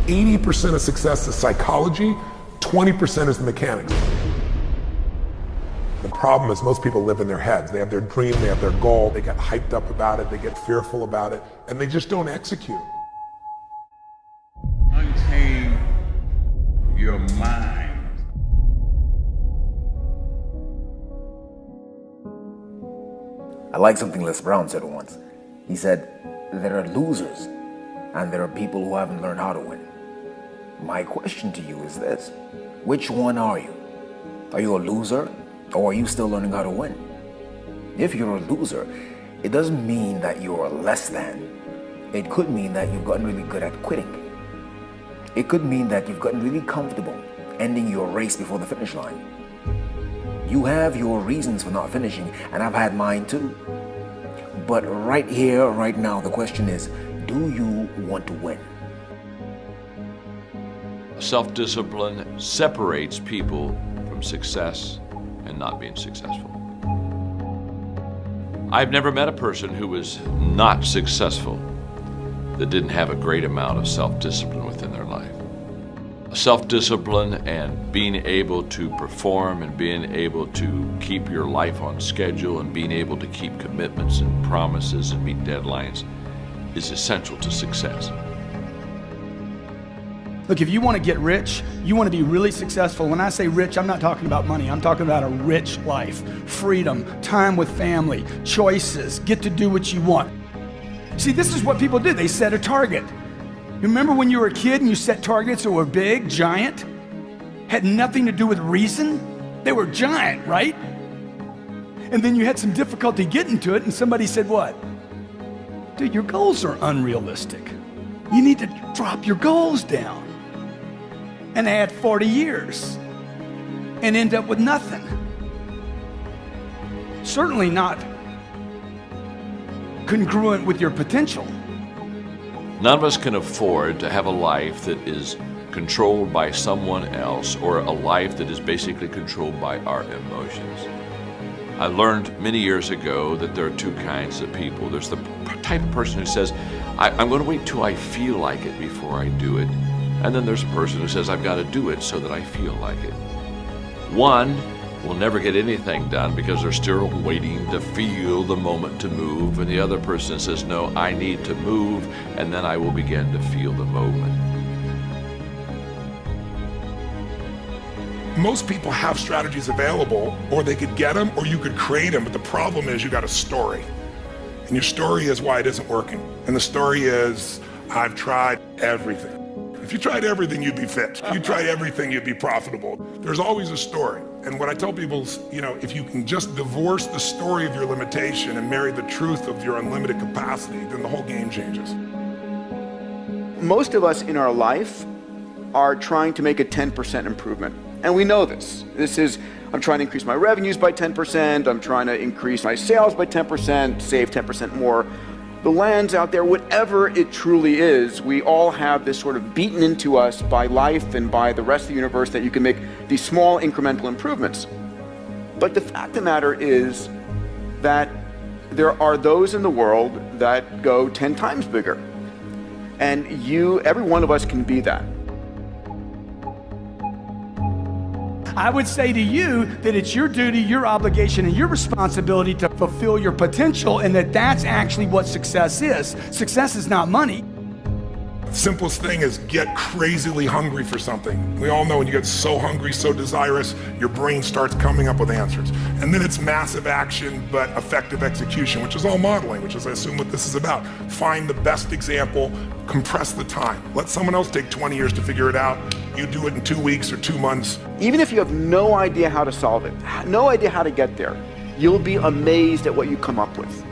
80% of success is psychology, 20% is the mechanics. The problem is most people live in their heads. They have their dream, they have their goal, they get hyped up about it, they get fearful about it, and they just don't execute. Unchain your mind. I like something Les Brown said once. He said, there are losers and there are people who haven't learned how to win. My question to you is this: which one are you? Are you a loser, or are you still learning how to win? If you're a loser, it doesn't mean that you're less than. It could mean that you've gotten really good at quitting. It could mean that you've gotten really comfortable ending your race before the finish line. You have your reasons for not finishing, and I've had mine too. But right here, right now, the question is, do you want to win? Self-discipline separates people from success and not being successful. I've never met a person who was not successful that didn't have a great amount of self-discipline within their life. Self-discipline and being able to perform and being able to keep your life on schedule and being able to keep commitments and promises and meet deadlines is essential to success. Look, if you want to get rich, you want to be really successful. When I say rich, I'm not talking about money. I'm talking about a rich life, freedom, time with family, choices, get to do what you want. See, this is what people did. They set a target. You remember when you were a kid and you set targets that were big, giant, had nothing to do with reason? They were giant, right? And then you had some difficulty getting to it and somebody said what? Dude, your goals are unrealistic. You need to drop your goals down and add 40 years and end up with nothing. Certainly not congruent with your potential. None of us can afford to have a life that is controlled by someone else or a life that is basically controlled by our emotions. I learned many years ago that there are two kinds of people. There's the type of person who says, I'm going to wait till I feel like it before I do it. And then there's a person who says, I've got to do it so that I feel like it. One will never get anything done because they're still waiting to feel the moment to move. And the other person says, no, I need to move, and then I will begin to feel the moment. Most people have strategies available, or they could get them, or you could create them, but the problem is you got a story. And your story is why it isn't working. And the story is, I've tried everything. If you tried everything, you'd be fit. If you tried everything, you'd be profitable. There's always a story. And what I tell people is, if you can just divorce the story of your limitation and marry the truth of your unlimited capacity, then the whole game changes. Most of us in our life are trying to make a 10% improvement. And we know this. This is, I'm trying to increase my revenues by 10%, I'm trying to increase my sales by 10%, save 10% more. The lands out there, whatever it truly is, we all have this sort of beaten into us by life and by the rest of the universe that you can make these small incremental improvements. But the fact of the matter is that there are those in the world that go 10 times bigger. And every one of us can be that. I would say to you that it's your duty, your obligation, and your responsibility to fulfill your potential, and that's actually what success is. Success is not money. The simplest thing is get crazily hungry for something. We all know when you get so hungry, so desirous, your brain starts coming up with answers. And then it's massive action, but effective execution, which is all modeling, which is, I assume, what this is about. Find the best example, compress the time. Let someone else take 20 years to figure it out. You do it in 2 weeks or 2 months. Even if you have no idea how to solve it, no idea how to get there, you'll be amazed at what you come up with.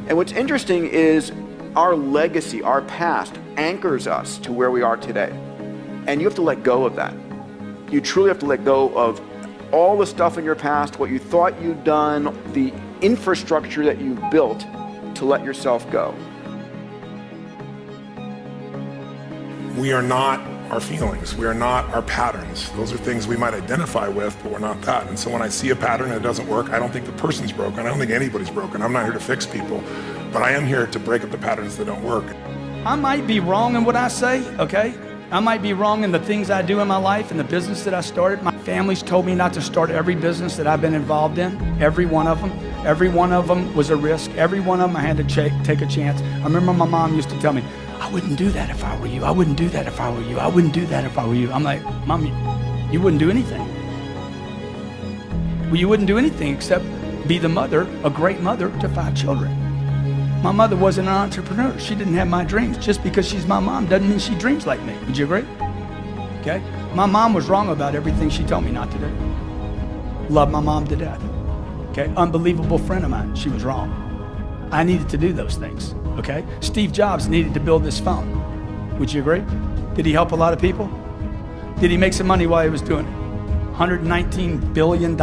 And what's interesting is our legacy, our past, anchors us to where we are today. And you have to let go of that. You truly have to let go of all the stuff in your past, what you thought you'd done, the infrastructure that you built to let yourself go. We are not our feelings. We are not our patterns. Those are things we might identify with, but we're not that. And so when I see a pattern and it doesn't work, I don't think the person's broken. I don't think anybody's broken. I'm not here to fix people, but I am here to break up the patterns that don't work. I might be wrong in what I say, okay? I might be wrong in the things I do in my life and the business that I started. My family's told me not to start every business that I've been involved in, every one of them. Every one of them was a risk. Every one of them I had to take a chance. I remember my mom used to tell me, I wouldn't do that if I were you. I wouldn't do that if I were you. I wouldn't do that if I were you. I'm like, Mom, you wouldn't do anything. Well, you wouldn't do anything except be the mother, a great mother to 5 children. My mother wasn't an entrepreneur. She didn't have my dreams. Just because she's my mom doesn't mean she dreams like me. Would you agree? Okay? My mom was wrong about everything she told me not to do. Love my mom to death. Okay? Unbelievable friend of mine. She was wrong. I needed to do those things. Okay? Steve Jobs needed to build this phone. Would you agree? Did he help a lot of people? Did he make some money while he was doing it? $119 billion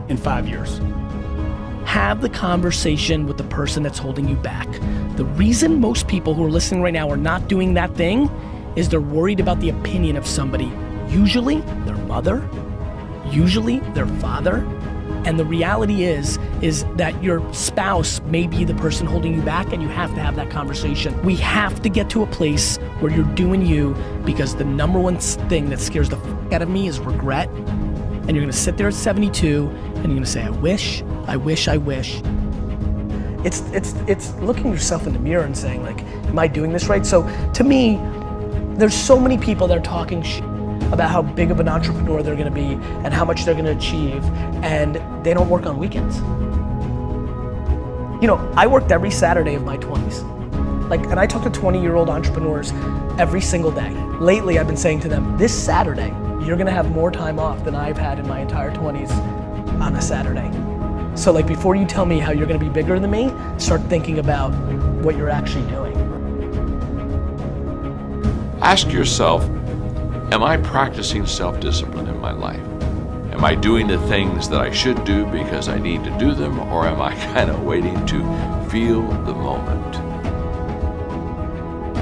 in 5 years. Have the conversation with the person that's holding you back. The reason most people who are listening right now are not doing that thing is they're worried about the opinion of somebody, usually their mother, usually their father. And the reality is that your spouse may be the person holding you back, and you have to have that conversation. We have to get to a place where you're doing you, because the number one thing that scares the f out of me is regret. And you're gonna sit there at 72 and you're gonna say, I wish. It's looking yourself in the mirror and saying, like, am I doing this right? So to me, there's so many people that are talking shit about how big of an entrepreneur they're gonna be and how much they're gonna achieve, and they don't work on weekends. You know, I worked every Saturday of my 20s. And I talk to 20-year-old entrepreneurs every single day. Lately, I've been saying to them, this Saturday, you're gonna have more time off than I've had in my entire 20s on a Saturday. So before you tell me how you're gonna be bigger than me, start thinking about what you're actually doing. Ask yourself, am I practicing self-discipline in my life? Am I doing the things that I should do because I need to do them, or am I kind of waiting to feel the moment?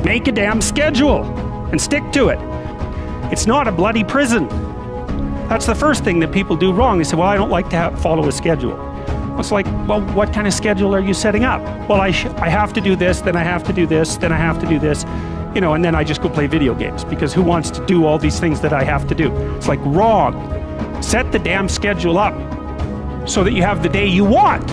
Make a damn schedule and stick to it. It's not a bloody prison. That's the first thing that people do wrong. They say, well, I don't like to follow a schedule. It's like, well, what kind of schedule are you setting up? Well, I have to do this, then I have to do this, then I have to do this, you know, and then I just go play video games, because who wants to do all these things that I have to do? It's like, wrong. Set the damn schedule up so that you have the day you want.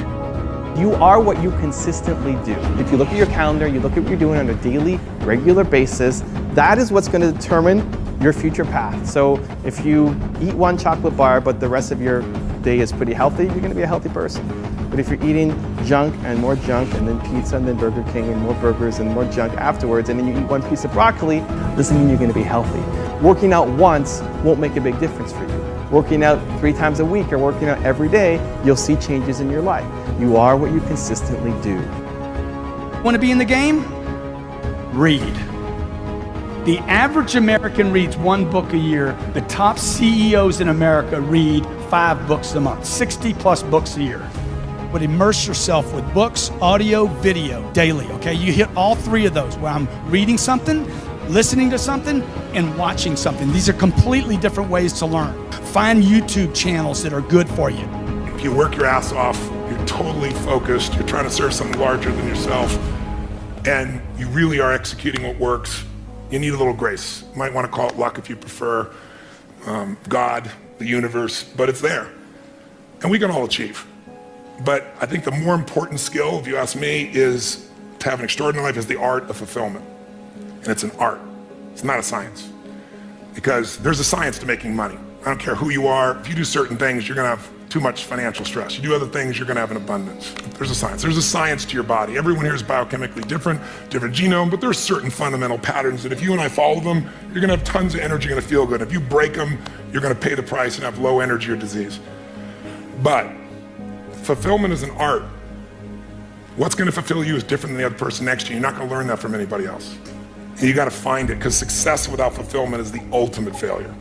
You are what you consistently do. If you look at your calendar, you look at what you're doing on a daily, regular basis, that is what's going to determine your future path. So if you eat one chocolate bar, but the rest of your day is pretty healthy, you're going to be a healthy person. But if you're eating junk and then pizza and then Burger King and more burgers and more junk afterwards, and then you eat one piece of broccoli, doesn't mean you're going to be healthy. Working out once won't make a big difference for you. Working out 3 times a week or working out every day, you'll see changes in your life. You are what you consistently do. Want to be in the game? Read. The average American reads 1 book a year. The top CEOs in America read 5 books a month, 60 plus books a year. But immerse yourself with books, audio, video, daily, okay? You hit all 3 of those, where I'm reading something, listening to something, and watching something. These are completely different ways to learn. Find YouTube channels that are good for you. If you work your ass off, you're totally focused, you're trying to serve something larger than yourself, and you really are executing what works, you need a little grace. You might want to call it luck if you prefer, God, the universe, but it's there. And we can all achieve. But I think the more important skill, if you ask me, is to have an extraordinary life is the art of fulfillment. And it's an art, it's not a science. Because there's a science to making money. I don't care who you are, if you do certain things, you're gonna have too much financial stress. You do other things, you're gonna have an abundance. There's a science. There's a science to your body. Everyone here is biochemically different genome, but there's certain fundamental patterns that if you and I follow them, you're gonna have tons of energy, you're gonna feel good. If you break them, you're gonna pay the price and have low energy or disease. But fulfillment is an art. What's gonna fulfill you is different than the other person next to you. You're not gonna learn that from anybody else. And you gotta find it, because success without fulfillment is the ultimate failure.